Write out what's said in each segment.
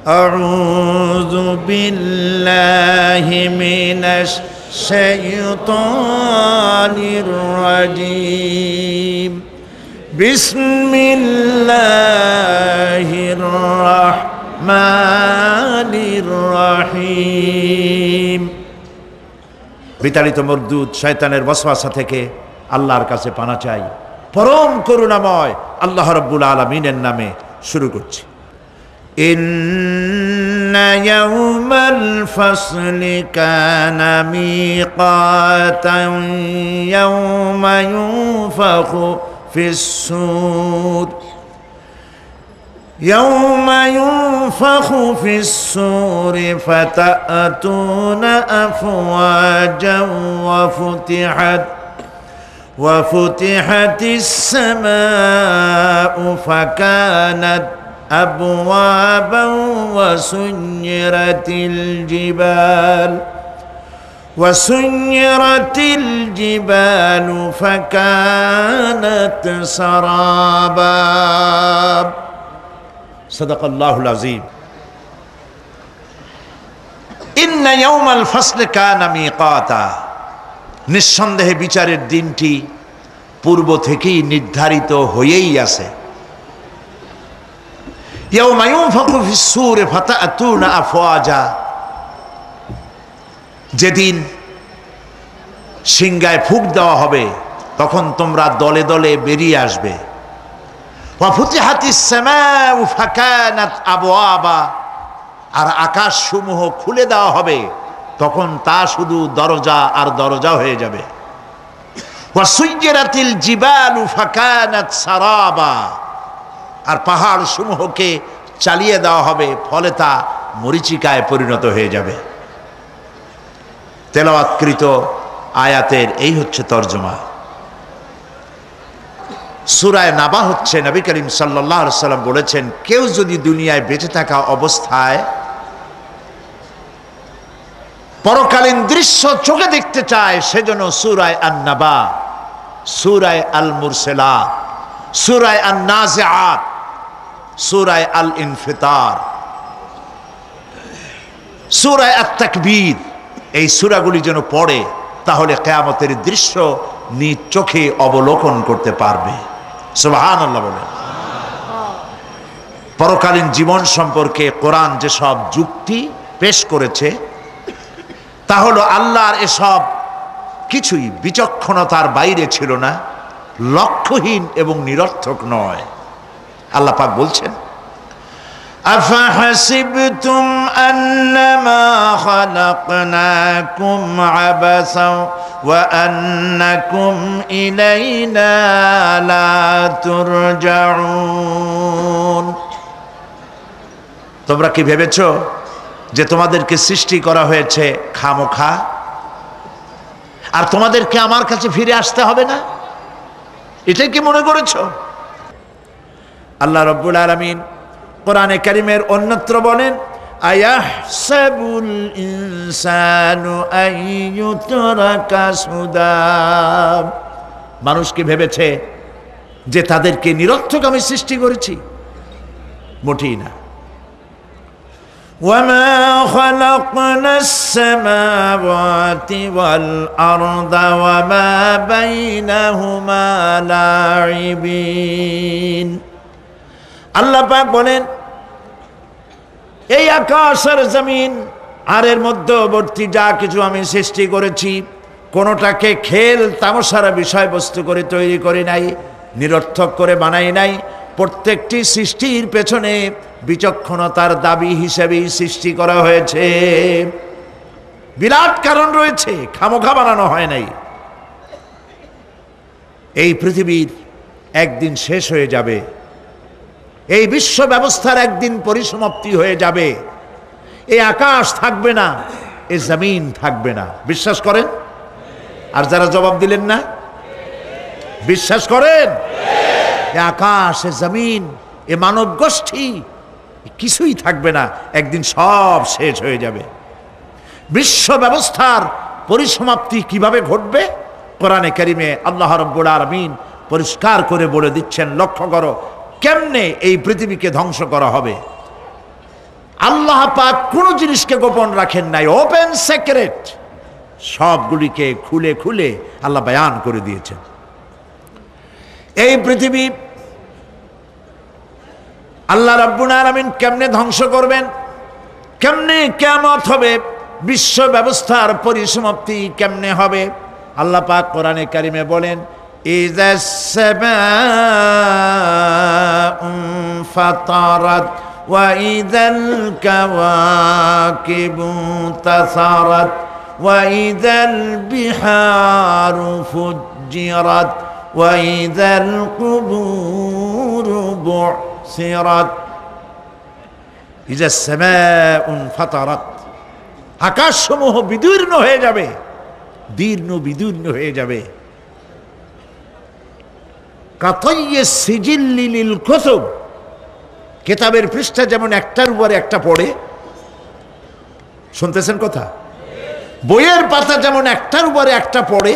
আউযু বিল্লাহি মিনাশ শাইতানির রাজীম। বিসমিল্লাহির রাহমানির রহিম। বিতাড়িত মরদুদ শয়তানের ওয়াসওয়াসা থেকে আল্লাহর কাছে পানা চাই। পরম করুণাময় আল্লাহ রাব্বুল আলামিনের নামে শুরু করছি। ইন্না ইয়াওমাল ফাসলি কানা মিকাতান ইয়াওমা ইউনফাখু ফিস-সূর يوم ينفخ في الصور فتأتون أفواجا وفتحت السماء فكانت أبوابا وسيرت الجبال فكانت سرابا সাদাকাল্লাহুল আযীম। ইন্না ইয়াওমাল ফাসলি কানা মিকাতা, নিঃসন্দেহে বিচারের দিনটি পূর্ব থেকেই নির্ধারিত হয়েই আছে। ইয়াওমা ইউনফাখু ফিস-সূরি ফাতা'তুনা আফওয়াজা, যেদিন সিংহায় ফুঁক দেওয়া হবে তখন তোমরা দলে দলে বেরিয়ে আসবে। ওয়াফুতিহাতিস সামাউ ফাকানাত আবওয়াবা, আর আকাশ সমূহ খুলে দেওয়া হবে তখন তা শুধু দরজা আর দরজা হয়ে যাবে। ওয়াসুইয়িরাতিল জিবালু ফাকানাত সারাবা, আর পাহাড় সমূহকে চালিয়ে দেওয়া হবে ফলে তা মরীচিকায় পরিণত হয়ে যাবে। তেলাওয়াতকৃত আয়াতের এই হচ্ছে তরজমা। সূরা নাবা হচ্ছে, নবী করিম সাল্লাল্লাহু আলাইহি ওয়াসাল্লাম বলেছেন, কেউ যদি দুনিয়ায় বেঁচে থাকা অবস্থায় পরকালীন দৃশ্য চোখে দেখতে চায় সেজন্য সূরা আন-নাবা, সূরা আল-মুরসালাত, সূরা আন-নাজিআত, সূরা আল-ইনফিতার, সূরা আত-তাকবীর, এই সূরাগুলি যেন পড়ে, তাহলে কিয়ামতের দৃশ্য নিজ চোখে অবলোকন করতে পারবে। সুবহানাল্লাহ বলেন। পরকালীন জীবন সম্পর্কে কোরআন যেসব যুক্তি পেশ করেছে তা হলো আল্লাহর এসব কিছুই বিচক্ষণতার বাইরে ছিল না, লক্ষ্যহীন এবং নিরর্থক নয়। আল্লাহ পাক বলছেন, أفحسبتم أنما خلقناكم عبثا وأنكم إلينا لا ترجعون। তোমরা কি ভেবেছো যে তোমাদেরকে সৃষ্টি করা হয়েছে খামোখা আর তোমাদেরকে আমার কাছে ফিরে আসতে হবে না? এটাই কি মনে করেছো? আল্লাহ রাব্বুল আলামিন কোরআনে কারীমের অন্যত্র বলেন, আয়াহসাবুল ইনসানু আইয়ুতরাকা সুদা, মানুষ কি ভেবেছে যে তাদেরকে নিরর্থক আমি সৃষ্টি করেছি? মোটেই না। ওয়ামা খালাকনাস সামাওয়াতি ওয়াল আরদা ওয়ামা বাইনাহুমা লাইবিন। আল্লাহ পাক বলেন, এই আকাশ আর জমিন আর এর মধ্যবর্তী যা কিছু আমি সৃষ্টি করেছি কোনোটাকে খেল তামাশার বিষয়বস্তু করে তৈরি করে নাই, নিরর্থক করে বানাই নাই। প্রত্যেকটি সৃষ্টির পেছনে বিচক্ষণতার দাবি হিসেবেই সৃষ্টি করা হয়েছে। বিরাট কারণ রয়েছে, খামোখা বানানো হয় নাই। এই পৃথিবীর একদিন শেষ হয়ে যাবে, এই বিশ্ব ব্যবস্থার একদিন পরিসমাপ্তি হয়ে যাবে। এই আকাশ থাকবে না, এই জমিন থাকবে না। বিশ্বাস করেন? আর যারা জবাব দিলেন না, বিশ্বাস করেন? এই আকাশ, এ জমিন, এ মানব গোষ্ঠী কিছুই থাকবে না, একদিন সব শেষ হয়ে যাবে। বিশ্ব ব্যবস্থার পরিসমাপ্তি কিভাবে ঘটবে? কোরআনে কারিমে আল্লাহ রাব্বুল আলামিন পরিষ্কার করে বলে দিচ্ছেন। লক্ষ্য করো কেমনে এই পৃথিবীকে ধ্বংস করা হবে। আল্লাহ আল্লাহ পাক কোন জিনিসকে গোপন রাখেন নাই, ওপেন সিক্রেট, সবগুলিকে খুলে খুলে আল্লাহ বয়ান করে দিয়েছেন। এই পৃথিবী আল্লাহ রাব্বুল আলামিন কেমনে ধ্বংস করবেন, কেমনে কিয়ামত হবে, বিশ্ব ব্যবস্থার পরিসমাপ্তি কেমনে হবে, আল্লাহ পাক কোরআনে কারিমে বলেন ইযাস সামাউ ফাতারাত ওয়া ইযাল কাওয়াকিবু তাসারাত ওয়া ইযাল বিহারু ফুজ্জিরাত ওয়া ইযাল কুবুরু বু'সিরাত। ইযাস সামাউ ফাতারাত, আকাশসমূহ বিদীর্ণ হয়ে যাবে, দীর্ণ বিদীর্ণ হয়ে যাবে। কাতাইয়িস সিজিল্লি লিল কুতুব, কিতাবের পৃষ্ঠা যেমন একটার উপরে একটা পড়ে, শুনতেছেন কথা, বইয়ের পাতা যেমন একটার উপরে একটা পড়ে,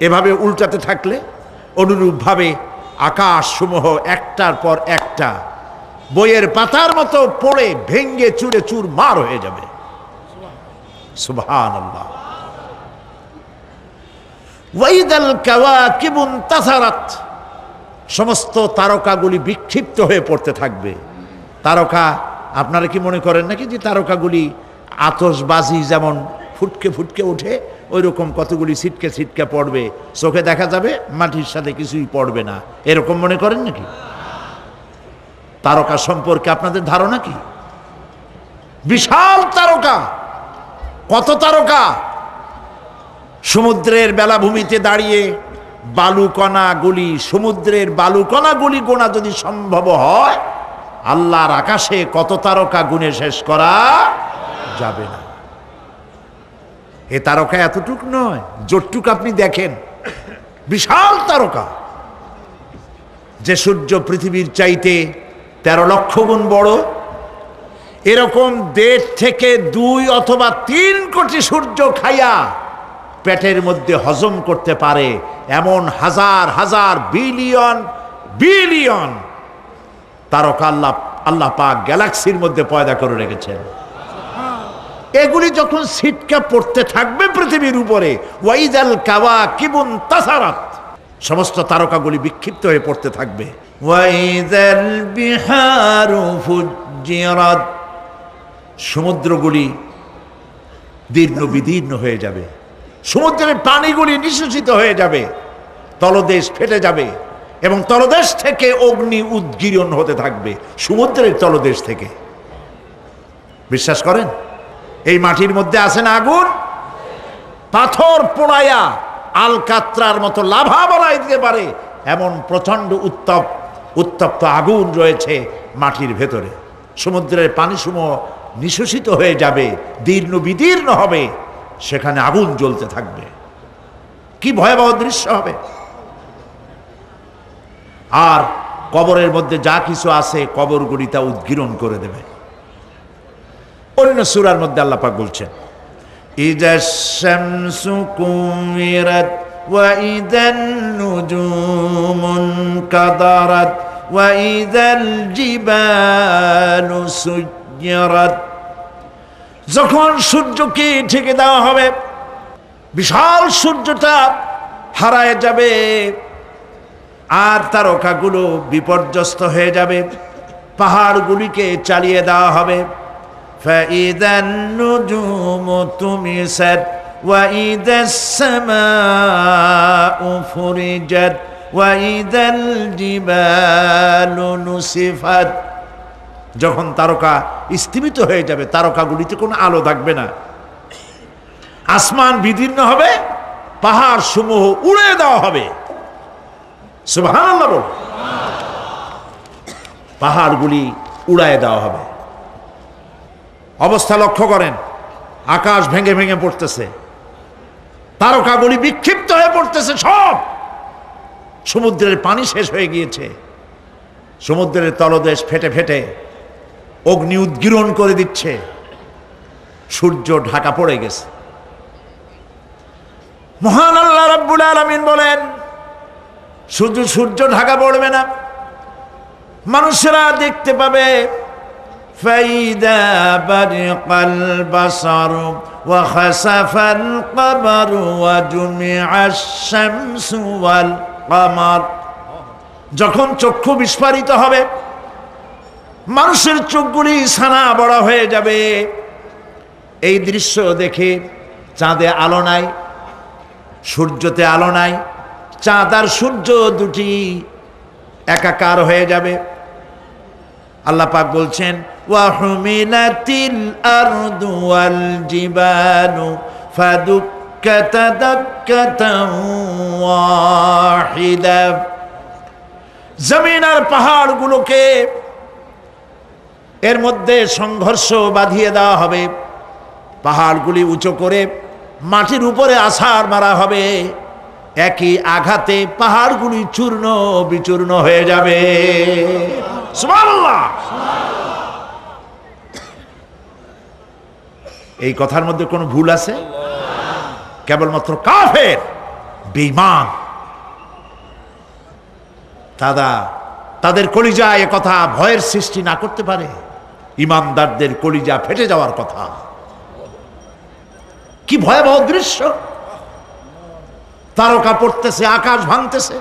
এভাবে উল্টাতে থাকলে অনুরূপভাবে আকাশসমূহ একটার পর একটা বইয়ের পাতার মতো পড়ে ভেঙ্গে চুরে চুরমার হয়ে যাবে। সুবহানাল্লাহ। ওয়াইদাল কাওয়াকিবু ইনতাসারাত, সমস্ত তারকাগুলি বিক্ষিপ্ত হয়ে পড়তে থাকবে। তারকা, আপনারা কি মনে করেন নাকি যে তারকাগুলি আতশবাজি যেমন ফুটকে ফুটকে ওঠে, ওই রকম কতগুলি ছিটকে ছিটকে পড়বে, চোখে দেখা যাবে, মাটির সাথে কিছুই পড়বে না, এরকম মনে করেন নাকি? তারকা সম্পর্কে আপনাদের ধারণা কি? বিশাল তারকা, কত তারকা! সমুদ্রের বেলাভূমিতে দাঁড়িয়ে বালুকণাগুলি, সমুদ্রের বালুকণাগুলি গোনা যদি সম্ভব হয়, আল্লাহর আকাশে কত তারকা গুণে শেষ করা যাবে না। এ তারকা এতটুক নয়, যতটুক আপনি দেখেন বিশাল তারকা। যে সূর্য পৃথিবীর চাইতে 13 লক্ষ গুণ বড়, এরকম 1.5 থেকে 2 অথবা 3 কোটি সূর্য খাইয়া পেটের মধ্যে হজম করতে পারে এমন হাজার হাজার বিলিয়ন বিলিয়ন তারকা আল্লাহ পাক গ্যালাক্সির মধ্যে পয়দা করে রেখেছেন। এগুলি যখন ছিটকা পড়তে থাকবে পৃথিবীর উপরে, ওয়াইদাল কাওয়াকিবু ইনতাসারাত, সমস্ত তারকাগুলি বিক্ষিপ্ত হয়ে পড়তে থাকবে। ওয়াইদাল বিহারু ফুজ্জিরাত, সমুদ্রগুলি দীর্ণ বিদীর্ণ হয়ে যাবে, সমুদ্রের পানিগুলি নিঃশেষিত হয়ে যাবে, তলদেশ ফেটে যাবে এবং তলদেশ থেকে অগ্নি উদ্গীরণ হতে থাকবে, সমুদ্রের তলদেশ থেকে। বিশ্বাস করেন? এই মাটির মধ্যে আছে না আগুন, পাথর পোড়াইয়া আলকাত্রার মতো লাভা বানাই দিতে পারে এমন প্রচন্ড উত্তপ্ত আগুন রয়েছে মাটির ভেতরে। সমুদ্রের পানিসমূহ নিঃশেষিত হয়ে যাবে, দীর্ণ বিদীর্ণ হবে, সেখানে আগুন জ্বলতে থাকবে। কি ভয়াবহ দৃশ্য হবে! আর কবরের মধ্যে যা কিছু আছে কবরগুলি তা উদ্গীরণ করে দেবে। অন্য সূরার মধ্যে আল্লাহ পাক বলছেন ইযাশ শামসু কুমিরাত ওয়া ইযান নুজুমুন কাদারাত ওয়া ইযাল জিবালু সুজ্জিরাত। যখন সূর্যকে ঢেকে দেওয়া হবে, বিশাল সূর্যটা হারায় যাবে আর তারকাগুলো বিপর্যস্ত হয়ে যাবে, পাহাড়গুলিকে চালিয়ে দেওয়া হবে। ফাইদান নুজুমু তুমিসাত ওয়া ইদাস সামাউ ফুরিজাত ওয়া ইদাল জিবালু নুসিফাত। যখন তারকা স্থিমিত হয়ে যাবে, তারকাগুলিতে কোনো আলো থাকবে না, আসমান বিদীর্ণ হবে, পাহাড় সমূহ উড়ে দেওয়া হবে। সুবহানাল্লাহ বল। পাহাড়গুলি উড়ায় দেওয়া হবে। অবস্থা লক্ষ্য করেন, আকাশ ভেঙে ভেঙে পড়তেছে, তারকাগুলি বিক্ষিপ্ত হয়ে পড়তেছে, সব সমুদ্রের পানি শেষ হয়ে গিয়েছে, সমুদ্রের তলদেশ ফেটে ফেটে অগ্নি উদ্গীরণ করে দিচ্ছে, সূর্য ঢাকা পড়ে গেছে। মহান আল্লাহ রাব্বুল আলামিন বলেন শুধু সূর্য ঢাকা পড়বে না, মানুষেরা দেখতে পাবে فإذا برق البصر وخسف القمر وجمع الشمس والقمر যখন চক্ষু বিস্ফারিত হবে, মানুষের চোখগুলি ছানা বড় হয়ে যাবে। এই দৃশ্য দেখে চাঁদে আলো নাই, সূর্যতে আলো নাই, চাঁদ আর সূর্য দুটি একাকার হয়ে যাবে। আল্লাহ পাক বলছেন ওয়া হুমিলাতিল আরদু ওয়াল জিবালু ফাদুক্কাতা দাক্কাতান ওয়াহিদা। জমিন আর পাহাড়গুলোকে এর মধ্যে সংঘর্ষ বাঁধিয়ে দেওয়া হবে, পাহাড়গুলি উঁচু করে মাটির উপরে আছাড় মারা হবে। একই আঘাতে পাহাড়গুলি চূর্ণ বিচূর্ণ হয়ে যাবে। সুবহানাল্লাহ। এই কথার মধ্যে কোনো ভুল আছে? কেবলমাত্র কাফের, বেঈমান তাদের কলিজায় এ কথা ভয়ের সৃষ্টি না করতে পারে? ইমানদারদের কলিজা ফেটে যাওয়ার কথা। কি ভয়াবহ দৃশ্য! তারকা পড়তেছে, আকাশ ভাঙতেছে।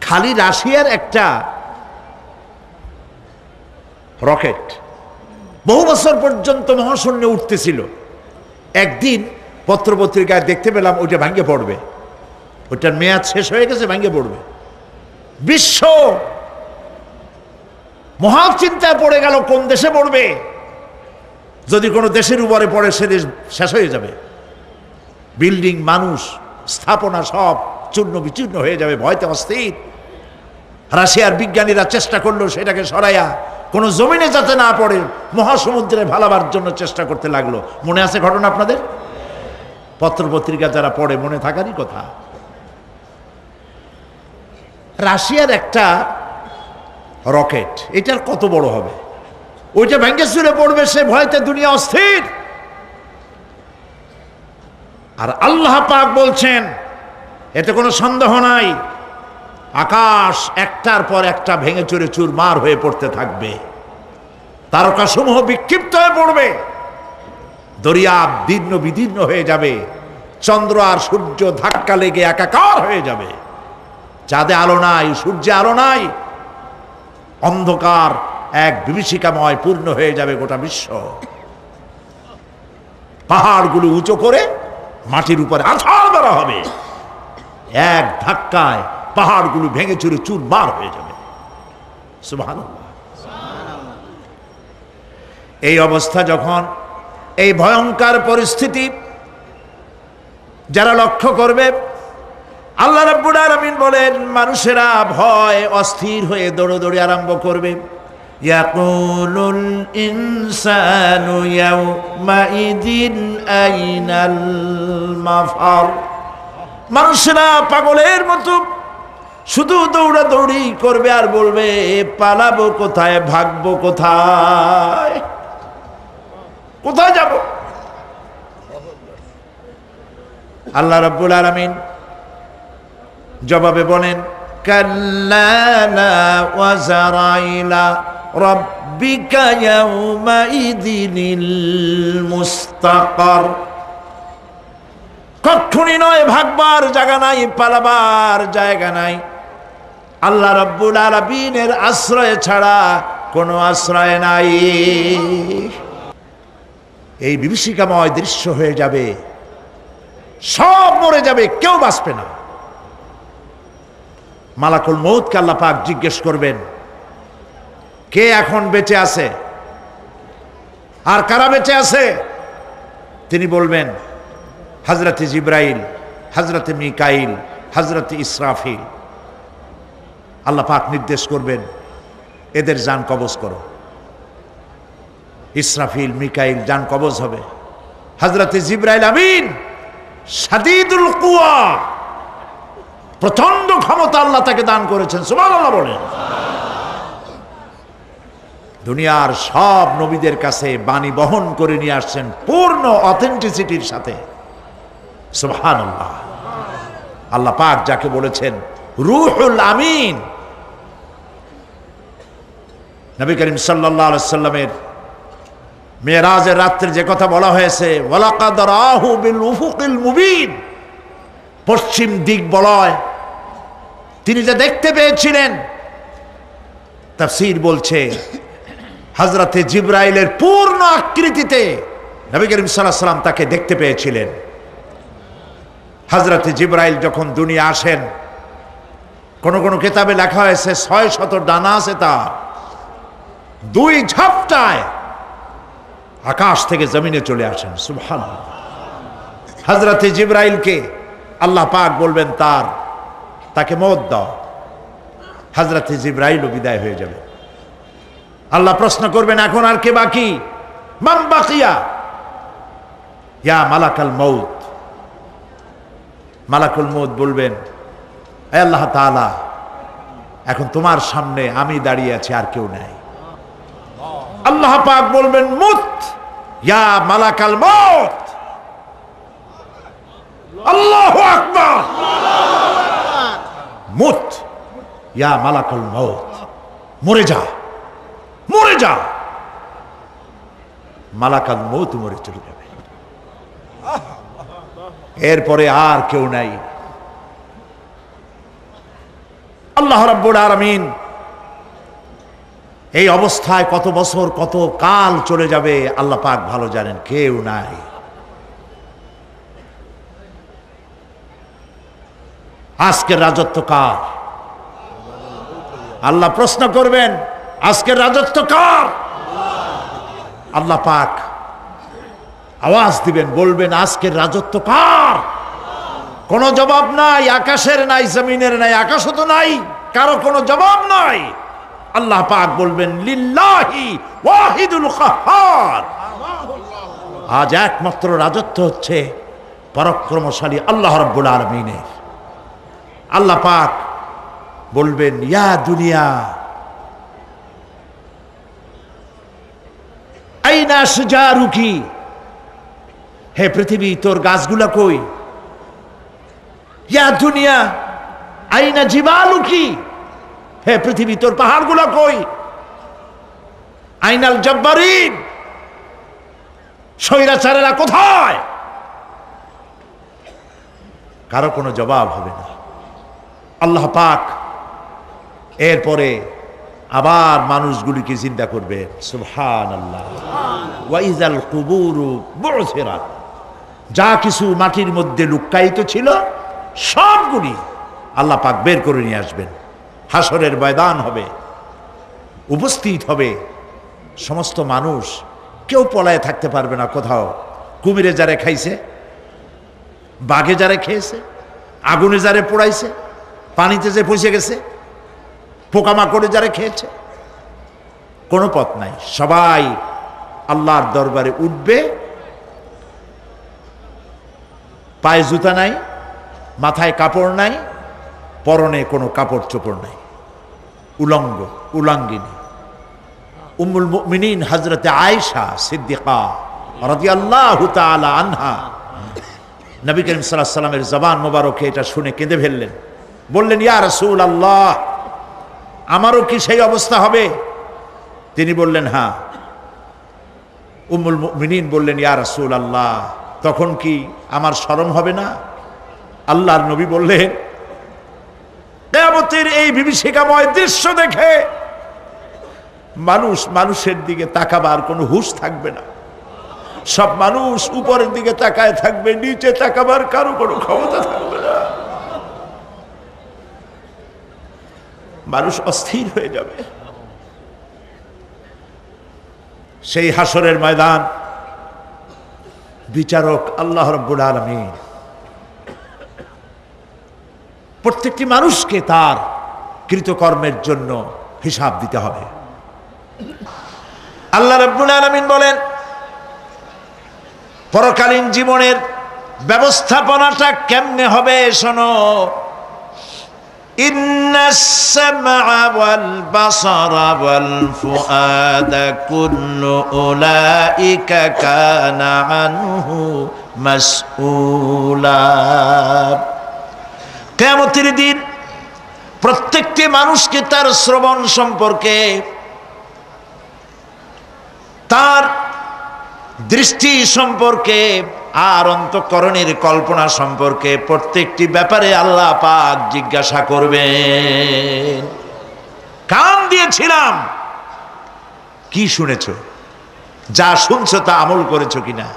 খালি রাশিয়ার একটা রকেট বহু বছর পর্যন্ত মহাশূন্যে উঠতেছিল। একদিন পত্রপত্রিকায় দেখতে পেলাম ওইটা ভাঙে পড়বে, ওইটার মেয়াদ শেষ হয়ে গেছে, ভাঙে পড়বে। বিশ্ব মহাচিন্তায় পড়ে গেল, কোন দেশে পড়বে? যদি কোনো দেশের উপরে পড়ে সে দেশ শেষ হয়ে যাবে। বিল্ডিং, মানুষ, স্থাপনা সব চূর্ণ বিচূর্ণ হয়ে যাবে। ভয়তে অস্থির। রাশিয়ার বিজ্ঞানীরা চেষ্টা করলো সেটাকে সরাইয়া কোনো জমিনে যাতে না পড়ে মহাসমুদ্রে ভালাবার জন্য চেষ্টা করতে লাগলো। মনে আছে ঘটনা আপনাদের? পত্রপত্রিকা যারা পড়ে মনে থাকারই কথা। রাশিয়ার একটা রকেট, এটার কত বড় হবে? ওইটা ভেঙে চুরে পড়বে, সে ভয়তে দুনিয়া অস্থির। আর আল্লাহ পাক বলছেন, এতে কোনো সন্দেহ নাই, আকাশ একটার পর একটা ভেঙে চুরে চুরমার হয়ে পড়তে থাকবে, তারকাসমূহ বিক্ষিপ্ত হয়ে পড়বে, দরিয়া দীর্ণ বিদীর্ণ হয়ে যাবে, চন্দ্র আর সূর্য ধাক্কা লেগে একাকার হয়ে যাবে। চাঁদে আলো নাই, সূর্যে আলো নাই, অন্ধকার এক বিভীষিকাময় পূর্ণ হয়ে যাবে গোটা বিশ্ব। পাহাড়গুলো উঁচু করে মাটির উপরে আছাড় মারা হবে, এক ধাক্কায় পাহাড়গুলো ভেঙে চুরে চুরমার হয়ে যাবে। সুবহানাল্লাহ। এই অবস্থা যখন, এই ভয়ঙ্কর পরিস্থিতি যারা লক্ষ্য করবে, আল্লাহ রাব্বুল আলামিন বলেন মানুষেরা ভয় অস্থির হয়ে দৌড়াদৌড়ি আরম্ভ করবে। ইয়াকুলুল ইনসানু ইয়াউমাইদিন আইনাল মাফার। মানুষেরা পাগলের মতো শুধু দৌড়াদৌড়ি করবে আর বলবে পালাবো কোথায়, ভাগবো কোথায়, কোথায় যাব? আল্লাহ রাব্বুল আলামিন জবাবে বলেন কাল্লা লা ওয়াজারাইলা রাব্বিকা ইয়াউমাইদিনিল মুস্তাকার। কখনই নয়, ভাগবার জায়গা নাই, পালাবার জায়গা নাই। আল্লাহ রাব্বুল আলামিনের আশ্রয় ছাড়া কোনো আশ্রয় নাই। এই বিভীষিকাময় দৃশ্য হয়ে যাবে, সব মরে যাবে, কেউ বাঁচবে না। মালাকুল মউতকে আল্লাহ পাক জিজ্ঞেস করবেন কে এখন বেঁচে আছে আর কারা বেঁচে আছে? তিনি বলবেন হযরতে জিবরাইল, হযরতে মিকাইল, হযরতে ইসরাফিল। আল্লাহ পাক নির্দেশ করবেন এদের জান কবজ করো। ইসরাফিল, মিকাইল জান কবজ হবে। হযরতে জিবরাইল আমিন শাদীদুল কুওয়া, প্রচন্ড ক্ষমতা আল্লাহ তাকে দান করেছেন। সুবহানাল্লাহ বলেন। দুনিয়ার সব নবীদের কাছে বাণী বহন করে নিয়ে আসছেন পূর্ণ অথেন্টিসিটির সাথে। সুবহানাল্লাহ। আল্লাহ পাক যাকে বলেছেন রূহুল আমিন, নবী করিম সাল্লাল্লাহু আলাইহি সাল্লামের মেরাজের রাত্রে যে কথা বলা হয়েছে, ওয়ালাকাদ রাহু বিল উফুকিল মুবিন, পশ্চিম দিক বলয় তিনি যে দেখতে পেয়েছিলেন, তাফসীর বলছে হযরতে জিবরাইলের পূর্ণ আকৃতিতে নবী করিম সাল্লাল্লাহু আলাইহি সাল্লাম তাকে দেখতে পেয়েছিলেন। হযরতে জিবরাইল যখন দুনিয়া আসেন, কোন কোন কিতাবে লেখা হয়েছে 600 ডানা আছে তার, 2 ঝাপটায় আকাশ থেকে জমিনে চলে আসেন। সুবহানাল্লাহ। হযরতে জিবরাইলকে আল্লাহ পাক বলবেন তাকে মওত দাও, হযরতে জিবরাইলও বিদায় হয়ে যাবে। আল্লাহ প্রশ্ন করবেন, এখন আর কে বাকি? মান বাকিয়া ইয়া মালাকাল মউত। মালাকুল মউত বলবেন, হে আল্লাহ তাআলা, এখন তোমার সামনে আমি দাঁড়িয়ে আছি, আর কেউ নাই। আল্লাহ পাক বলবেন, মুত ইয়া মালাকাল মউত। আল্লাহু আকবার। মুত ইয়া মালাকাল মউত, মরে যা, মরে যা। মালাকাল মউত মরে চলে যাবে, এরপরে আর কেউ নাই। আল্লাহ রাব্বুল আলামিন এই অবস্থায় কত বছর কত কাল চলে যাবে আল্লাহ পাক ভালো জানেন, কেউ নাই। আজকের রাজত্ব কার? আল্লাহ প্রশ্ন করবেন, আজকের রাজত্ব কার? আল্লাহ পাক আওয়াজ দিবেন, বলবেন, আজকের রাজত্ব কার? কোনো জবাব নাই, আকাশের নাই, জমিনের নাই, আকাশও তো নাই, কারো কোনো জবাব নাই। আল্লাহ পাক বলবেন, লিল্লাহি ওয়াহিদুল কাহ্হার। আজ একমাত্র রাজত্ব হচ্ছে পরাক্রমশালী আল্লাহ রাব্বুল আলামিনের। আল্লাহ পাক বলবেন, ইয়া দুনিয়া আইনা শুজারুকি, হে পৃথিবী তোর গাছগুলা কই? ইয়া দুনিয়া আইনা জিবালুকি, হে পৃথিবী তোর পাহাড়গুলা কই? আইনাল জব্বারিন, স্বৈরাচারেরা কোথায়? কারো কোনো জবাব হবে না। আল্লাহ পাক এরপরে আবার মানুষগুলিকে জিন্দা করবেন। সুবহানাল্লাহ। ওয়া ইযাল কুবুরু বু'সিরাত, যা কিছু মাটির মধ্যে লুক্কায়িত ছিল সবগুলি আল্লাহ পাক বের করে নিয়ে আসবেন। হাসরের ময়দান হবে, উপস্থিত হবে সমস্ত মানুষ, কেউ পলায়ে থাকতে পারবে না কোথাও। কুমিরে যারে খাইছে, বাঘে যারে খেয়েছে, আগুনে যারে পোড়াইছে, পানিতে যে পচে গেছে, পোকামাকড়ে যারা খেয়েছে, কোনো পথ নাই। সবাই আল্লাহর দরবারে উঠবে, পায়ে জুতা নাই, মাথায় কাপড় নাই, পরনে কোনো কাপড় চোপড় নাই, উলঙ্গ উলাঙ্গিনী। উম্মুল মুমিনিন হযরতে আয়েশা সিদ্দিকা রাদিয়াল্লাহু তাআলা আনহা, নবী করিম সাল্লাল্লাহু আলাইহি সাল্লামের জবান মোবারকে এটা শুনে কেঁদে ফেললেন। বললেন, ইয়া রাসূলুল্লাহ, আমারও কি সেই অবস্থা হবে? তিনি বললেন, হ্যাঁ। উম্মুল মুমিনিন বললেন, ইয়া রাসূলুল্লাহ, তখন কি আমার শরম হবে না? আল্লাহর নবী বললেন, কিয়ামতের এই বিভীষিকাময় দৃশ্য দেখে মানুষের দিকে তাকাবার কোনো হুঁশ থাকবে না। সব মানুষ উপরের দিকে তাকায় থাকবে, নিচে তাকাবার কারো কোনো ক্ষমতা থাকবে না। মানুষ অস্থির হয়ে যাবে। সেই হাসরের ময়দান, বিচারক আল্লাহ রাব্বুল আলামিন প্রত্যেকটি মানুষকে তার কৃতকর্মের জন্য হিসাব দিতে হবে। আল্লাহ রাব্বুল আলামিন বলেন, পরকালীন জীবনের ব্যবস্থাপনাটা কেমনে হবে শোনো। ইন্নাস সামআ ওয়াল বাসারা ওয়াল ফুআদা কুল্লু উলাইকা কানা আনহু মাসউলা। কিয়ামতের দিন প্রত্যেকটি মানুষকে তার শ্রবণ সম্পর্কে, তার দৃষ্টি সম্পর্কে আর অন্তঃকরণের কল্পনা সম্পর্কে প্রত্যেকটি ব্যাপারে আল্লাহ পাক জিজ্ঞাসা করবেন। কান দিয়েছিলাম, কি শুনেছো? যা শুনছো তা আমল করেছো কিনা?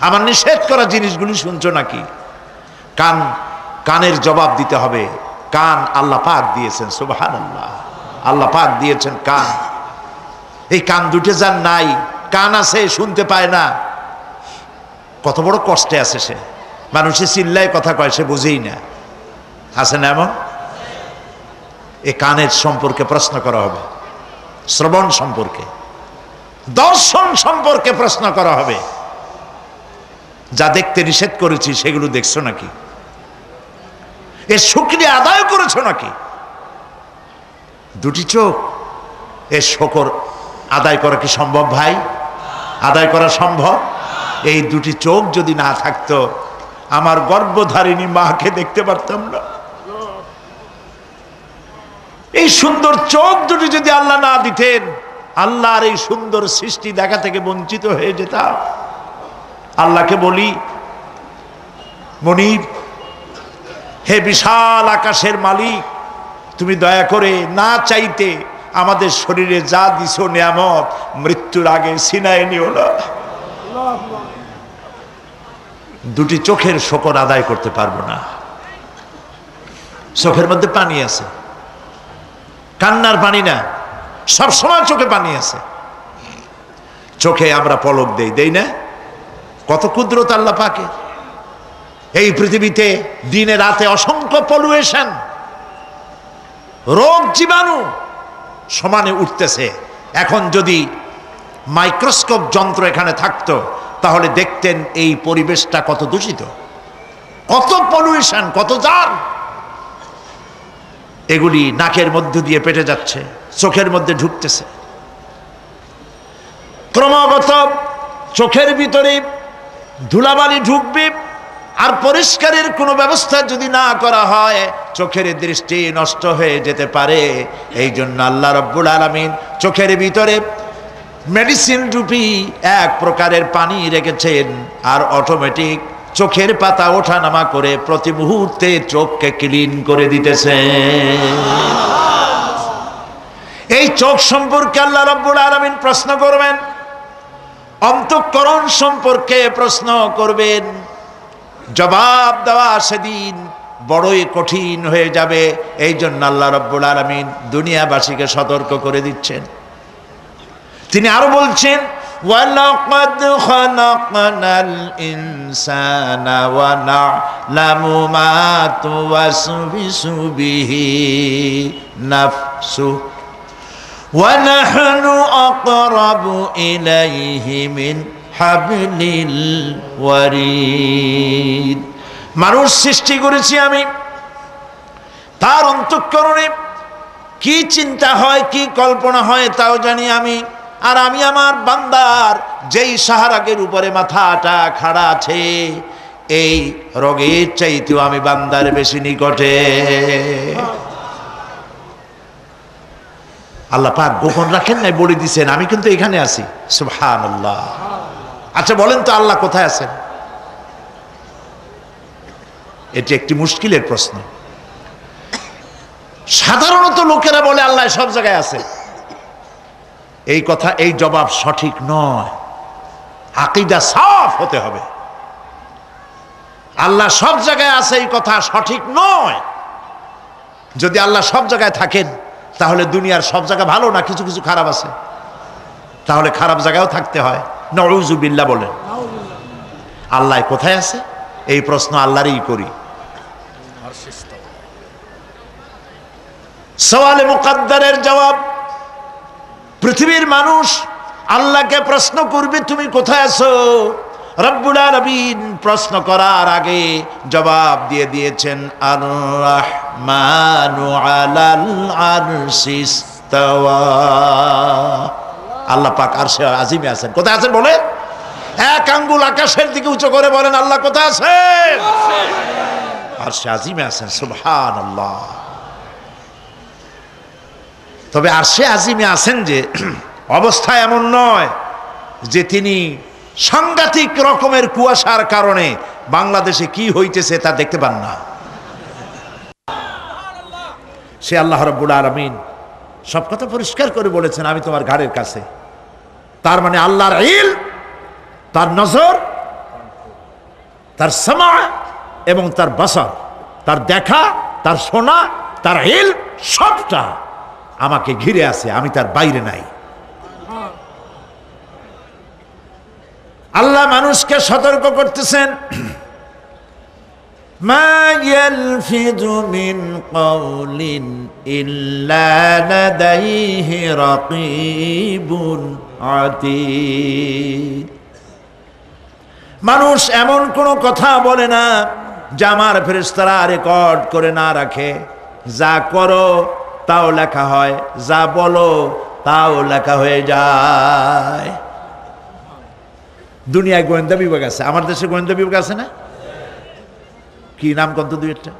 আমার নিষেধ করা জিনিসগুলি শুনছো নাকি? কানের জবাব দিতে হবে। কান আল্লাহ পাক দিয়েছেন, সুবহানাল্লাহ। আল্লাহ পাক দিয়েছেন কান। এই কান দুটো যার নাই, কান আছে শুনতে পায় না, কত বড় কষ্টে আছে সে। মানুষে চিল্লায় কথা কয়, সে বুঝেই না। আছে না এমন? এই কানের সম্পর্কে প্রশ্ন করা হবে, শ্রবণ সম্পর্কে, দর্শন সম্পর্কে প্রশ্ন করা হবে। যা দেখতে নিষেধ করেছি সেগুলো দেখছো নাকি? এর শুকরিয়া আদায় করেছো নাকি? দুটি চোখ, এর শুকর আদায় করা কি সম্ভব ভাই? আদায় করা সম্ভব? এই দুটি চোখ যদি না থাকতো, আমার গর্ভধারিণী মাকে দেখতে পারতাম না। এই সুন্দর চোখ দুটি যদি আল্লাহ না দিতেন, আল্লাহর এই সুন্দর সৃষ্টি দেখা থেকে বঞ্চিত হয়ে যেতাম। আল্লাহকে বলি, মনিব, হে বিশাল আকাশের মালিক, তুমি দয়া করে না চাইতে আমাদের শরীরে যা দিছো নিয়ামত, মৃত্যুর আগে ছিনায় নিও না। দুটি চোখের শকর আদায় করতে পারবো না। চোখের মধ্যে পানি আছে, কান্নার পানি না, সবসময় চোখে পানি আছে। চোখে আমরা পলক দেই না? কত কুদরত আল্লাহ পাকে। এই পৃথিবীতে দিনে রাতে অসংখ্য পলুয়েশন, রোগ জীবাণু সমানে উঠতেছে। এখন যদি মাইক্রোস্কোপ যন্ত্র এখানে থাকতো, তাহলে দেখতেন এই পরিবেশটা কত দূষিত, কত পলুয়েশন, কত জার। এগুলি নাকের মধ্য দিয়ে পেটে যাচ্ছে, চোখের মধ্যে ঢুকতেছে। ক্রমাগত চোখের ভিতরে ধুলাবালি ঢুকবে, আর পরিষ্কারের কোনো ব্যবস্থা যদি না করা হয়, চোখের দৃষ্টি নষ্ট হয়ে যেতে পারে। এই জন্য আল্লাহ রাব্বুল আলামিন চোখের ভিতরে মেডিসিন রূপী এক প্রকারের পানি রেখেছেন, আর অটোমেটিক চোখের পাতা ওঠানামা করে প্রতি মুহূর্তে চোখকে ক্লিন করে দিতেছে। এই চোখ সম্পর্কে আল্লাহ রাব্বুল আলামিন প্রশ্ন করবেন, অন্তঃকরণ সম্পর্কে প্রশ্ন করবেন। জবাব দেওয়া সেদিন বড়ই কঠিন হয়ে যাবে। এই জন্য আল্লাহ রাব্বুল আলামিন দুনিয়াবাসীকে সতর্ক করে দিচ্ছেন। তিনি আরো বলছেন, ওয়ালাকাদ খালাকনাল ইনসানা ওয়া না'লামু মা তুওয়াসবিসু বিহি নাফসু ওয়া নাহনু আকরাবু ইলাইহি মিন হাবলিল ওয়ারিদ। মানুষ সৃষ্টি করেছি আমি, তার অন্তঃকরণে কি চিন্তা হয়, কি কল্পনা হয় তাও জানি আমি। আর আমি আমার বান্দার যেই সাহারাগের উপরে মাথাটা খাড়া আছে, এই রোগের চাইতেও আমি বান্দার বেশি নিকটে। আল্লাহ পাক গোপন রাখেন নাই, বলে দিছেন আমি কিন্তু এখানে আছি। সুবহানাল্লাহ। আচ্ছা বলেন তো আল্লাহ কোথায় আছেন? এটি একটি মুশকিলের প্রশ্ন। সাধারণত লোকেরা বলে আল্লাহ সব জায়গায় আছে। এই কথা, এই জবাব সঠিক নয়। আকীদা সাফ হতে হবে। আল্লাহ সব জায়গায় আছে এই কথা সঠিক নয়। যদি আল্লাহ সব জায়গায় থাকেন, তাহলে দুনিয়ার সব জায়গা ভালো না, কিছু কিছু খারাপ আছে। তাহলে খারাপ জায়গায়ও থাকতে হয়। নাউযুবিল্লাহ বলেন। আল্লাহ কোথায় আছে এই প্রশ্ন আল্লাহরই করি। সওয়ালে মুকদ্দারের জবাব, পৃথিবীর মানুষ আল্লাহকে প্রশ্ন করবে তুমি কোথায় আছো। রব্বুল আলামিন প্রশ্ন করার আগে জবাব দিয়ে দিয়েছেন, আর রাহমানু আলাল আরশি ইস্তাওয়া। আল্লাহ পাক আরশে আজিমে আছেন। কোথায় আছেন বলে? এক আঙ্গুল আকাশের দিকে উঁচু করে বলেন আল্লাহ কোথায় আছেন? আরশে আজিমে আছেন। সুবহানাল্লাহ। তবে আরশে আজিমে আছেন যে অবস্থা এমন নয় যে তিনি সাংঘাতিক রকমের কুয়াশার কারণে বাংলাদেশে কি হইতেছে তা দেখতে পান না। সে আল্লাহ রাব্বুল আলামিন সব কথা পরিষ্কার করে বলেছেন, আমি তোমার ঘাড়ের কাছে। তার মানে আল্লাহর ইলম, তার নজর, তার সামা এবং তার বাসার, তার দেখা, তার শোনা, তার ইলম সবটা আমাকে ঘিরে আছে, আমি তার বাইরে নাই। আল্লাহ মানুষকে সতর্ক করতেছেন, মা ইয়ালফিযু মিন কাওলিন ইল্লা লাদাইহি রাকীবুন আতীদ। মানুষ এমন কোনো কথা বলে না যা আমার ফেরেশতারা রেকর্ড করে না রাখে। যা করো তাও লেখা হয়, যা বলো তাও লেখা হয়ে যায়। দুনিয়ায় গোয়েন্দা বিভাগ আছে, আমার দেশে গোয়েন্দা বিভাগ আছে না? কি নাম কত দুই একটা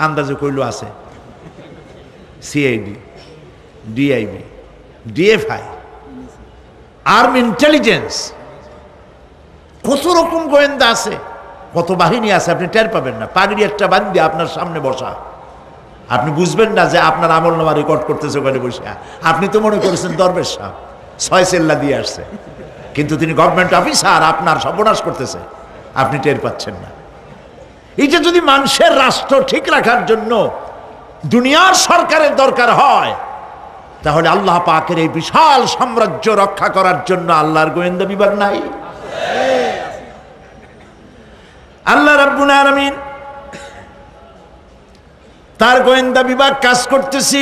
আন্দাজে কইল আছে, CID, DIB, DFI, army intelligence, কত রকম গোয়েন্দা আছে, কত বাহিনী আছে, আপনি টের পাবেন না। পাগড়ি একটা বান্ধি আপনার সামনে বসা, আপনি বুঝবেন না যে আপনার আমলনামা রেকর্ড করতেছে ওখানে বসে। আপনি তো মনে করেছেন দরবেশ সাহেব 6 সেল্লা দিয়ে আসছে, কিন্তু তিনি গভর্নমেন্ট অফিসার, আপনার সর্বনাশ করতেছে, আপনি টের পাচ্ছেন না। এইটা যদি মানুষের রাষ্ট্র ঠিক রাখার জন্য দুনিয়ার সরকারের দরকার হয়, তাহলে আল্লাহ পাকের এই বিশাল সাম্রাজ্য রক্ষা করার জন্য আল্লাহর গোয়েন্দা বিভাগ নাই? আল্লাহ রাব্বুল আলামিন তার গোয়েন্দা বিভাগ কাজ করতেছি,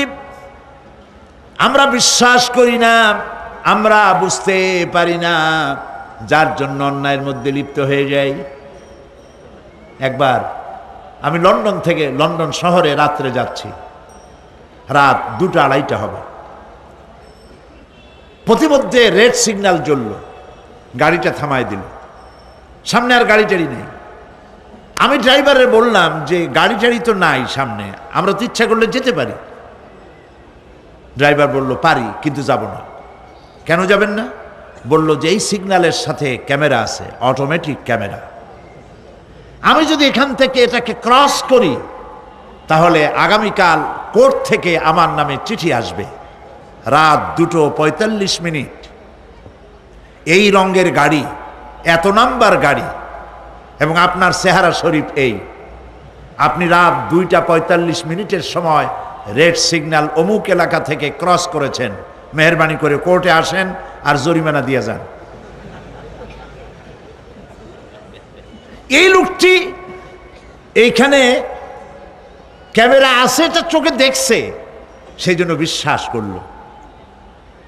আমরা বিশ্বাস করি না, আমরা বুঝতে পারি না, যার জন্য অন্যায়ের মধ্যে লিপ্ত হয়ে যাই। একবার আমি লন্ডন শহরে রাত্রে যাচ্ছি, রাত 2টা-2:30 হবে। প্রতিমধ্যে রেড সিগন্যাল জ্বলল, গাড়িটা থামায় দিল, সামনে আর গাড়ি টাড়ি নেই। আমি ড্রাইভারে বললাম যে গাড়ি টাড়ি তো নাই সামনে, আমরা তো ইচ্ছা করলে যেতে পারি। ড্রাইভার বলল পারি, কিন্তু যাব না। কেন যাবেন না? বলল যে এই সিগন্যালের সাথে ক্যামেরা আছে, অটোমেটিক ক্যামেরা। আমি যদি এখান থেকে এটাকে ক্রস করি তাহলে আগামীকাল কোর্ট থেকে আমার নামে চিঠি আসবে। রাত 2:45, এই রঙের গাড়ি, এত নাম্বার গাড়ি, এবং আপনার চেহারা শরীফ এই, আপনি রাত 2:45 সময় রেড সিগন্যাল অমুক এলাকা থেকে ক্রস করেছেন, মেহরবানি করে কোর্টে আসেন আর জরিমানা দিয়ে যান। এই লোকটি এইখানে ক্যামেরা আছে, এটা চোখে দেখছে, সেই জন্য বিশ্বাস করলো।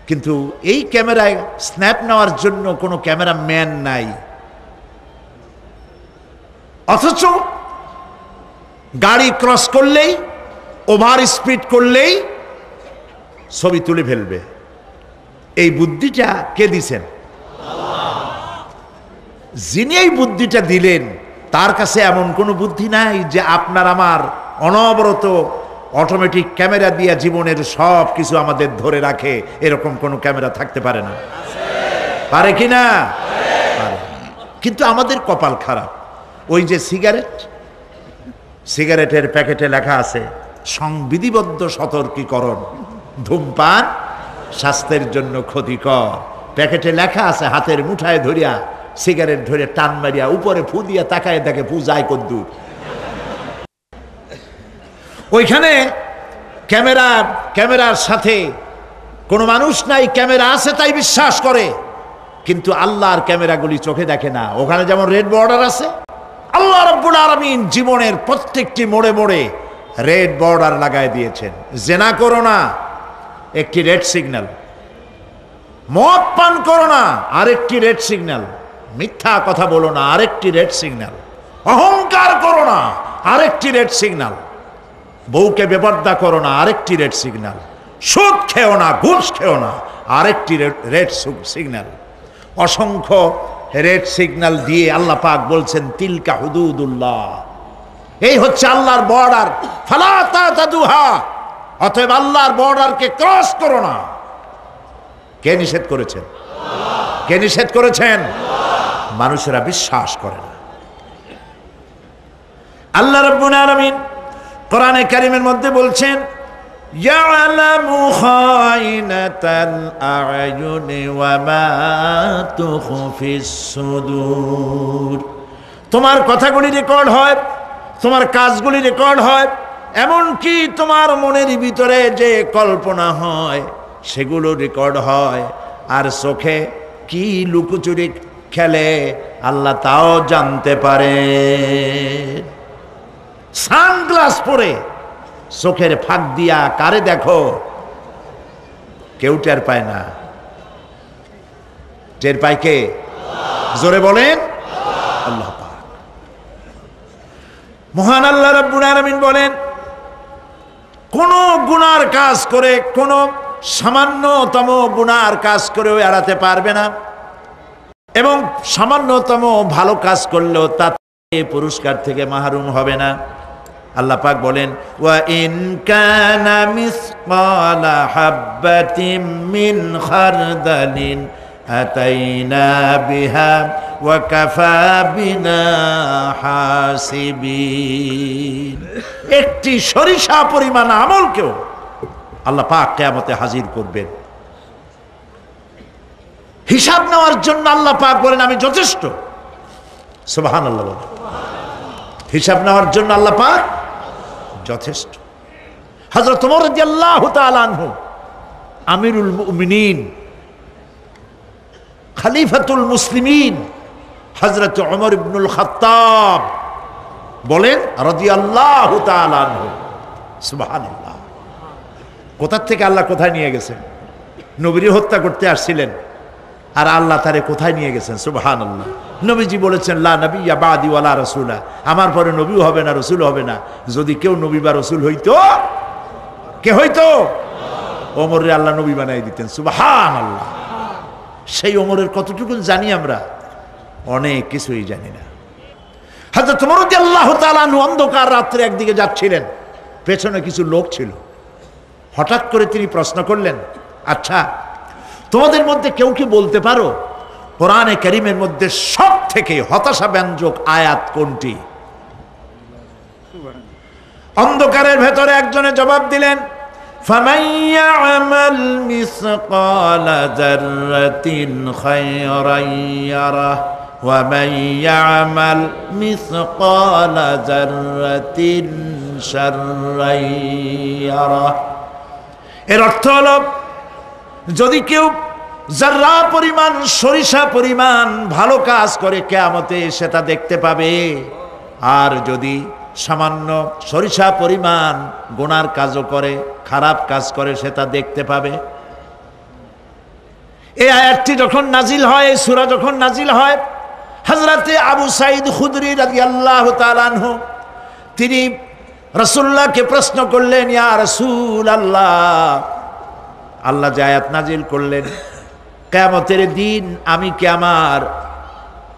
কিন্তু এই ক্যামেরায় স্ন্যাপ নেওয়ার জন্য কোনো ক্যামেরাম্যান নাই, অথচ গাড়ি ক্রস করলেই, ওভার স্পিড করলেই ছবি তুলে ফেলবে। এই বুদ্ধিটা কে দিছেন? যিনি এই বুদ্ধিটা দিলেন তার কাছে এমন কোনো বুদ্ধি নাই যে আপনার আমার অনবরত অটোমেটিক ক্যামেরা দিয়ে জীবনের সব কিছু আমাদের ধরে রাখে, এরকম কোনো ক্যামেরা থাকতে পারে না। পারে কি না? পারে। কিন্তু আমাদের কপাল খারাপ। ওই যে সিগারেটের প্যাকেটে লেখা আছে সংবিধিবদ্ধ সতর্কীকরণ, ধূমপান স্বাস্থ্যের জন্য ক্ষতিকর। প্যাকেটে লেখা আছে, হাতের মুঠায় ধরিয়া সিগারেট ধরে টান মারিয়া উপরে ফু দিয়া তাকায় দেখে ফু যায় কদ্দূর। ওইখানে ক্যামেরার সাথে কোনো মানুষ নাই, ক্যামেরা আছে তাই বিশ্বাস করে, কিন্তু আল্লাহর ক্যামেরাগুলি চোখে দেখে না। ওখানে যেমন রেড বর্ডার আছে, আল্লাহ রাব্বুল আলামিন জীবনের প্রত্যেকটি মোড়ে মোড়ে রেড বর্ডার লাগায় দিয়েছেন। জেনা করো না, একটি রেড সিগন্যাল। মদ পান করো না, আরেকটি রেড সিগন্যাল। মিথ্যা কথা বলো না, আরেকটি রেড সিগন্যাল। অহংকার করো না, আরেকটি রেড সিগন্যাল। বউকে বেপর্দা করো না, আরেকটি রেড সিগন্যাল। সুদ খেও না, ঘুষ খেও না, আরেকটি রেড সিগন্যাল। অসংখ্য রেড সিগন্যাল দিয়ে আল্লাহ পাক বলছেন তিলকা হুদুদুল্লাহ, এই হচ্ছে আল্লাহর বর্ডার, ফালা তাতাদুহা, অতএব আল্লাহর বর্ডারকে ক্রস করো না। কে নিষেধ করেছেন? কে নিষেধ করেছেন? মানুষেরা বিশ্বাস করে না। আল্লাহ রাব্বুল আলামিন কোরআনে কারীমের মধ্যে বলছেন, ইয়ালামু খায়িনাতাল আ'য়ুনি ওয়া মা তুখফিস সুদূর। তোমার কথাগুলি রেকর্ড হয়, তোমার কাজগুলি রেকর্ড হয়, এমনকি তোমার মনের ভিতরে যে কল্পনা হয় সেগুলো রেকর্ড হয়। আর চোখে কি লুকোচুরি খেলে আল্লাহ তাও জানতে পারে। সানগ্লাস পরে চোখের ফাঁক দিয়া কারে দেখো, কেউ টের পায় না। টের পায় কে? জোরে বলেন, আল্লাহ পাক। মহান আল্লাহ রাব্বুল আলামিন বলেন, কোন গুনার কাজ করে, কোন সামান্যতম গুনার কাজ করেও এড়াতে পারবে না, এবং সামান্যতম ভালো কাজ করলেও তাতে পুরস্কার থেকে মাহরুম হবে না। আল্লাহ পাক বলেন, ওয়া ইন কানা মিসকালা হাববাতিন মিন খারদালিন আতাইনা বিহা ওয়া কাফা বিনা হাসিবিন। একটি সরিষা পরিমাণ আমলকেও আল্লাহ পাক কিয়ামতে হাজির করবেন। হিসাব নেওয়ার জন্য আল্লাহ পাক বলেন, আমি যথেষ্ট। সুবহানাল্লাহ বলেন। হিসাব নেওয়ার জন্য আল্লাহ পাক যথেষ্ট। হযরত ওমর রাদিয়াল্লাহু তাআলা আনহু, আমিরুল মুমিনিন, খলিফাতুল মুসলিমিন হযরত ওমর ইবনুল খাত্তাব বলেন রাদিয়াল্লাহু তাআলা আনহু, সুবহানাল্লাহ। কোথা থেকে আল্লাহ কোথায় নিয়ে গেছেন? নবীকে হত্যা করতে আসছিলেন, আর আল্লাহ তারে কোথায় নিয়ে গেছেন? সুবহানাল্লাহ। নবীজি বলেছেন, লা নবিয়্যা বাদি ওয়ালা রাসূলা, আমার পরে নবীও হবে না, রাসূল হবে না। যদি কেউ নবী বা রাসূল হইতো, কে হইতো? ওমরে আল্লাহ নবী বানাই দিতেন। সুবহানাল্লাহ। সেই ওমরের কতটুকু জানি আমরা? অনেক কিছুই জানি না। হযরত ওমর রাদিয়াল্লাহু তাআলা আনহু অন্ধকার রাত্রে একদিকে যাচ্ছিলেন, পেছনে কিছু লোক ছিল। হঠাৎ করে তিনি প্রশ্ন করলেন, আচ্ছা, তোমাদের মধ্যে কেউ কি বলতে পারো কোরআনে কারীমের মধ্যে সব থেকে হতাশাব্যঞ্জক আয়াত কোনটি? অন্ধকারের ভেতরে একজনে জবাব দিলেন, ফামান ইয়ামাল মিসকালা যাররাতিন খায়রান ইয়ারাহ ওয়া মান ইয়ামাল মিসকালা যাররাতিন শাররান ইয়ারাহ। এর অর্থ হলো, যদি কেউ যারা পরিমাণ, সরিষা পরিমাণ ভালো কাজ করে কিয়ামতে সেটা দেখতে পাবে, আর যদি সামান্য সরিষা পরিমাণ গুনার কাজও করে, খারাপ কাজ করে, সেটা দেখতে পাবে। এই আয়াতটি যখন নাজিল হয়, এই সূরা যখন নাজিল হয়, হযরতে আবু সাঈদ খুদরি রাদিয়াল্লাহু তাআলা আনহু তিনি রাসূলুল্লাহকে প্রশ্ন করলেন, ইয়া রাসূলাল্লাহ, আল্লাহ যে আয়াত নাজিল করলেন, কিয়ামতের দিন আমি কি আমার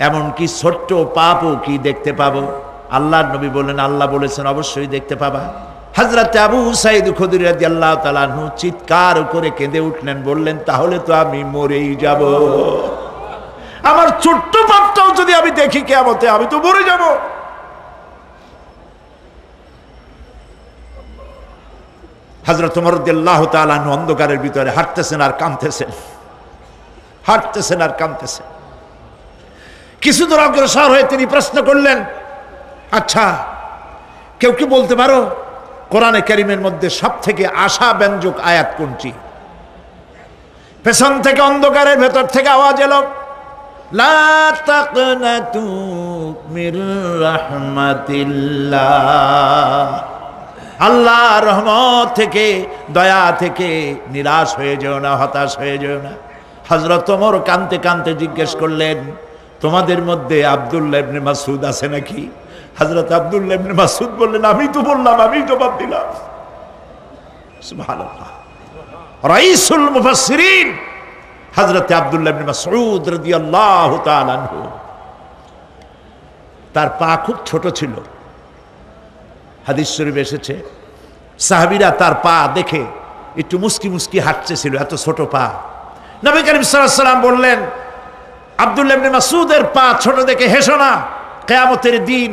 এমনকি ছোট্ট পাপও কি দেখতে পাবো? আল্লাহর নবী বললেন, আল্লাহ বলেছেন অবশ্যই দেখতে পাবা। হযরত আবু সাঈদ খুদরি রাদিয়াল্লাহু তাআলা আনহু চিৎকার করে কেঁদে উঠলেন, বললেন, তাহলে তো আমি মরেই যাব। আমার ছোট্ট পাপটাও যদি আমি দেখি কিয়ামতে, আমি তো মরে যাব। হযরত ওমর রাদিয়াল্লাহু তাআলা আনহু অন্ধকারের ভিতরে হাঁটতেছেন আর কাঁদতেছেন, হাঁটতেছেন আর কাঁদতেছেন। কিছু দূর অগ্রসর হয়ে তিনি প্রশ্ন করলেন, আচ্ছা, কেউ কি বলতে পারো কোরআনে কারীমের মধ্যে সব থেকে আশাব্যঞ্জক আয়াত কোনটি? পেছন থেকে অন্ধকারের ভেতর থেকে আওয়াজ এলো, লা তাকনাতু মির রাহমাতিল্লাহ, আল্লাহর রহমত থেকে, দয়া থেকে নিরাশ হয়ে যেও না, হতাশ হয়ে যেও না। হযরত ওমর কাঁদতে কাঁদতে জিজ্ঞেস করলেন, তোমাদের মধ্যে আব্দুল্লাহ ইবনে মাসউদ আছে নাকি? হযরত আব্দুল্লাহ ইবনে মাসউদ বললেন, আমি তো বললাম, আমি জবাব দিলাম। সুবহানাল্লাহ। রাইসুল মুফাসসিরিন হযরত আব্দুল্লাহ ইবনে মাসউদ রাদিয়াল্লাহু তাআলা আনহু, তার পা খুব ছোট ছিল। হাদিস শরীফ এসেছে, সাহাবীরা তার পা দেখে একটু মুস্কি মুস্কি হাঁটতেছিল, এত ছোট পা। নবী করিম সাল্লাল্লাহু আলাইহি ওয়াসাল্লাম বললেন, আব্দুল্লাহ ইবনে মাসউদের পা ছোট দেখে হেসো না, কিয়ামতের দিন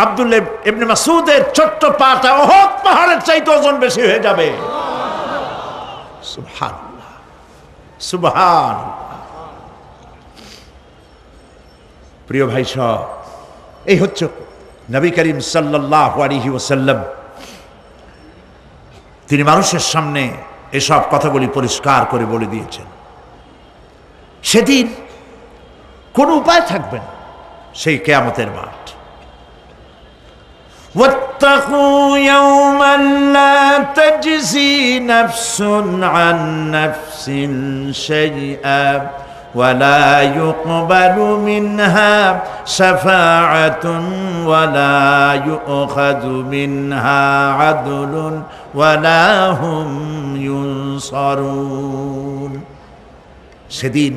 আব্দুল্লাহ ইবনে মাসউদের ছোট্ট পাটা উহুদ পাহাড়ের চাইতে ওজন বেশি হয়ে যাবে। সুবহানাল্লাহ, সুবহানাল্লাহ। প্রিয় ভাই সব, এই হচ্ছে নবী করিম সাল্লাল্লাহু আলাইহি ওয়াসাল্লাম। তিনি মানুষের সামনে এসব কথাগুলি পরিষ্কার করে বলে দিয়েছেন। সেদিন কোনো উপায় থাকবে না, সেই কিয়ামতের মাঠ। واتقوا يوما لا تجزي نفس عن نفس شيئا ولا يقبل منها شفاعة ولا يؤخذ منها عدل ولا هم ينصرون। সেদিন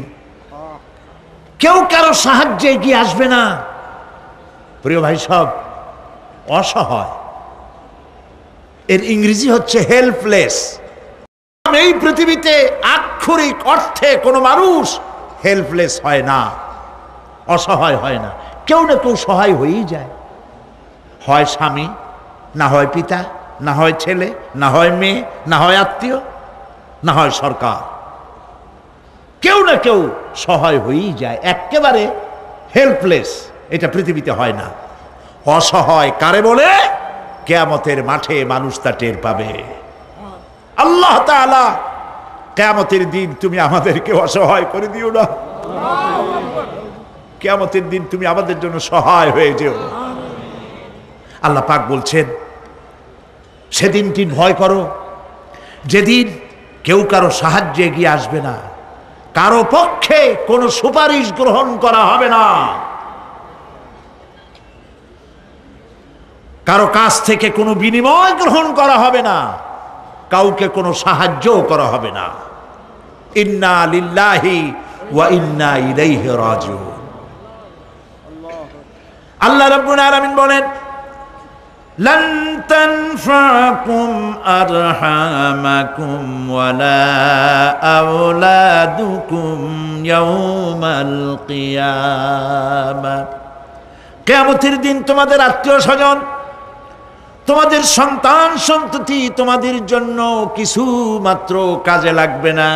কেউ কারো সাহায্যে এগিয়ে আসবে না। প্রিয় ভাই সব, অসহায়, এর ইংরেজি হচ্ছে হেল্পলেস। এই পৃথিবীতে আক্ষরিক অর্থে কোনো মানুষ হেল্পলেস হয় না, অসহায় হয় না। কেউ না কেউ সহায় হয়েই যায়, হয় স্বামী, না হয় পিতা, না হয় ছেলে, না হয় মেয়ে, না হয় আত্মীয়, না হয় সরকার। কেউ না কেউ সহায় হয়েই যায়। একেবারে হেল্পলেস এটা পৃথিবীতে হয় না। অসহায় কারে বলে? কিয়ামতের মাঠে মানুষ তা টের পাবে। আল্লাহ তাআলা কিয়ামতের দিন তুমি আমাদেরকে অসহায় করে দিও না। কিয়ামতের দিন তুমি আমাদের জন্য সহায় হয়ে যেও। আল্লাহ পাক বলছেন, সেদিনটি ভয় করো যেদিন কেউ কারো সাহায্যে এগিয়ে আসবে না, কারো পক্ষে কোনো সুপারিশ গ্রহণ করা হবে না, কারো কাছ থেকে কোনো বিনিময় গ্রহণ করা হবে না, কাউকে কোনো সাহায্যও করা হবে না। ইন্না লিল্লাহি ওয়া ইন্না ইলাইহি রাজিউন। আল্লাহ রাব্বুল আলামিন বলেন, লান তানফাকুম আরহামাকুম ওয়ালা আওলাদুকুম ইয়াউমাল কিয়ামা। কিয়ামতের দিন তোমাদের আত্মীয় স্বজন, তোমাদের সন্তান সন্ততি তোমাদের জন্য কিছু মাত্র কাজে লাগবে না।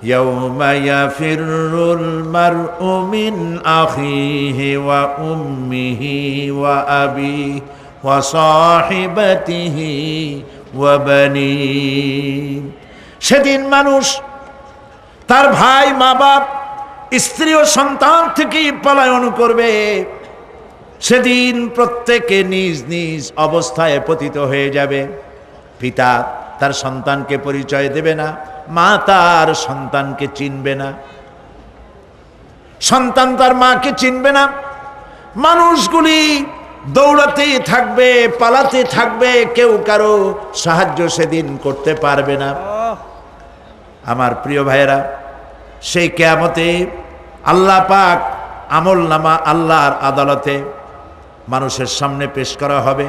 ইয়াউমা ইয়াফিরুল মারউ মিন আখিহি ওয়া উম্মিহি ওয়া আবিহি ওয়া সাহিবাতিহি ওয়া বানিহি। সেদিন মানুষ তার ভাই, মা বাপ, স্ত্রী ও সন্তান থেকে পলায়ন করবে। সেদিন প্রত্যেকে নিজ নিজ অবস্থায় পতিত হয়ে যাবে। পিতা তার সন্তানকে পরিচয় দেবে না, মা তার সন্তানকে চিনবে না, সন্তান তার মাকে চিনবে না। মানুষগুলি দৌড়াতে থাকবে, পালাতে থাকবে, কেউ কারো সাহায্য সেদিন করতে পারবে না। আমার প্রিয় ভাইয়েরা, সেই কিয়ামতে আল্লাহ পাক আমলনামা আল্লাহর আদালতে মানুষের সামনে পেশ করা হবে।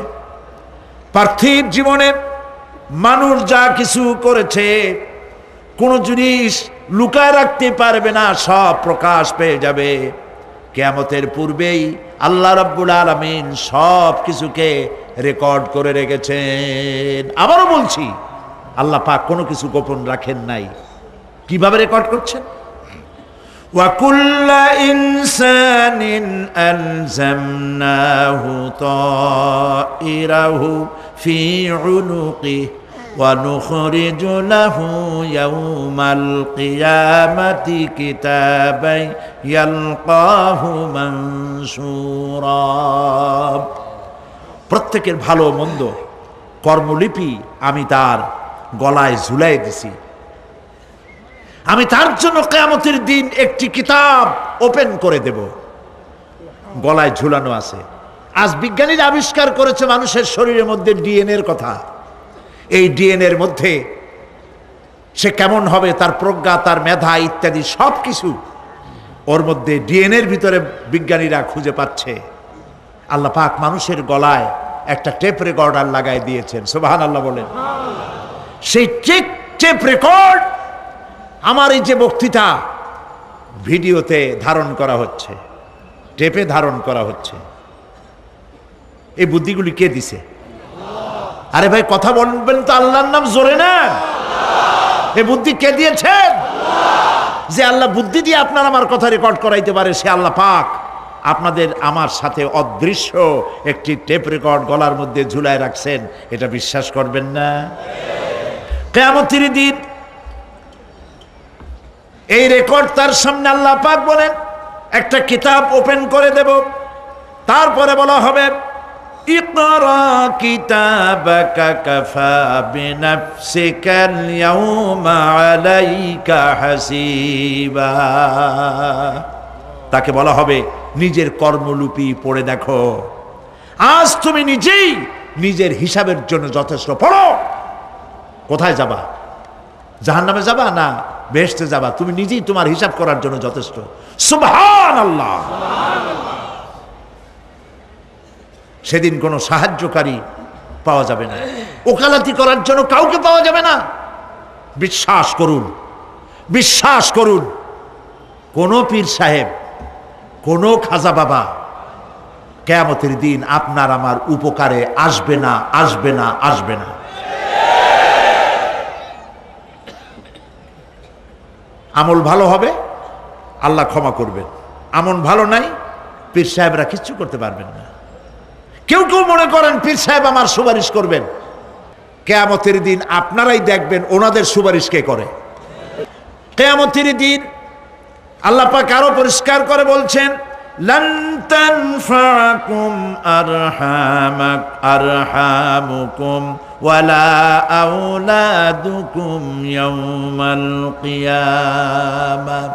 পার্থিব জীবনে মানুষ যা কিছু করেছে কোনো জিনিস লুকায় রাখতে পারবে না, সব প্রকাশ পেয়ে যাবে। কিয়ামতের পূর্বেই আল্লাহ রাব্বুল আলামিন সব কিছুকে রেকর্ড করে রেখেছেন। আবারও বলছি, আল্লাহ পাক কোনো কিছু গোপন রাখেন নাই। কিভাবে রেকর্ড করছেন? وَكُلَّ إِنسَانٍ أَلْزَمْنَاهُ طَائِرَهُ فِي عُنُقِهِ وَنُخْرِجُ لَهُ يَوْمَ الْقِيَامَةِ كِتَابًا يَلْقَاهُ مَنشُورًا। প্রত্যেকের ভালো মন্দ কর্মলিপি আমি তার গলায় ঝুলাই দিছি। আমি তার জন্য কিয়ামতের দিন একটি কিতাব ওপেন করে দেব, গলায় ঝুলানো আছে। আজ বিজ্ঞানীরা আবিষ্কার করেছে মানুষের শরীরের মধ্যে ডিএনএর কথা। এই ডিএনএর মধ্যে সে কেমন হবে, তার প্রজ্ঞা, তার মেধা ইত্যাদি সব কিছু ওর মধ্যে ডিএনএর ভিতরে বিজ্ঞানীরা খুঁজে পাচ্ছে। আল্লাহ পাক মানুষের গলায় একটা টেপ রেকর্ডার লাগাই দিয়েছেন। সুবহানাল্লাহ বলেন। সেই টেপ রেকর্ড আমার এই যে বক্তৃতা ভিডিওতে ধারণ করা হচ্ছে, টেপে ধারণ করা হচ্ছে। এই বুদ্ধিগুলি কে দিছে? আরে ভাই কথা বলবেন তো আল্লাহর নাম জোরে না। এই বুদ্ধি কে দিয়েছেন? যে আল্লাহ বুদ্ধি দিয়ে আপনার আমার কথা রেকর্ড করাইতে পারে সে আল্লাহ পাক আপনাদের আমার সাথে অদৃশ্য একটি টেপ রেকর্ড গলার মধ্যে ঝুলায় রাখছেন। এটা বিশ্বাস করবেন না? কিয়ামতের দিন এই রেকর্ড তার সামনে আল্লাহ পাক বলেন একটা কিতাব ওপেন করে দেব, তারপরে বলা হবে ইকরা কিতাবাকা কাফা বিনাফসিকাল ইয়াউমা আলাইকা হাসিবা। তাকে বলা হবে নিজের কর্মলিপি পড়ে দেখো, আজ তুমি নিজেই নিজের হিসাবের জন্য যথেষ্ট। পড়ো, কোথায় যাবা? জাহান্নামে যাবা না বেহেশতে যাবা? তুমি নিজেই তোমার হিসাব করার জন্য যথেষ্ট। সুবহানাল্লাহ। সেদিন কোনো সাহায্যকারী পাওয়া যাবে না, ওকালতি করার জন্য কাউকে পাওয়া যাবে না। বিশ্বাস করুন, বিশ্বাস করুন, কোনো পীর সাহেব, কোনো খাজা বাবা কিয়ামতের দিন আপনার আমার উপকারে আসবে না, আসবে না, আসবে না। আমল ভালো হবে, আল্লাহ ক্ষমা করবেন। আমল ভালো নাই, পীর সাহেবরা কিচ্ছু করতে পারবেন না। কেউ কেউ মনে করেন পীর সাহেব আমার সুপারিশ করবেন। কিয়ামতের দিন আপনারাই দেখবেন ওনাদের সুপারিশ কে করে। কিয়ামতের দিন আল্লাহ পাক আরো পরিষ্কার করে বলছেন লান তানফাকুম আরহামুকুম ওয়ালা আওলাদুকুম ইয়াউমাল কিয়ামাহ।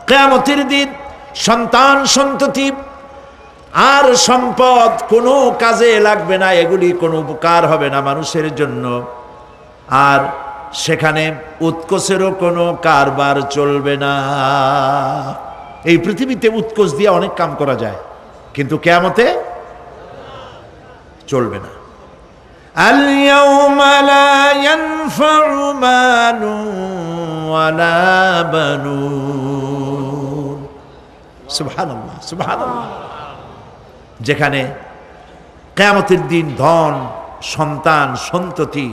কিয়ামতের দিন সন্তান সন্ততি আর সম্পদ কোনো কাজে লাগবে না, এগুলি কোনো উপকার হবে না মানুষের জন্য। আর সেখানে উৎকোচেরও কোনো কারবার চলবে না। এই পৃথিবীতে উৎকোচ দিয়ে অনেক কাম করা যায়, কিন্তু কিয়ামতে চলবে না। আল ইয়াউমা লা ইয়ানফাউ মালুন ওয়ালা বানুন। সুবহানাল্লাহ, সুবহানাল্লাহ। যেখানে কিয়ামতের দিন ধন, সন্তান, সন্ততি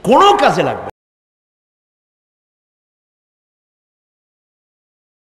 কোনো কাজে লাগবে।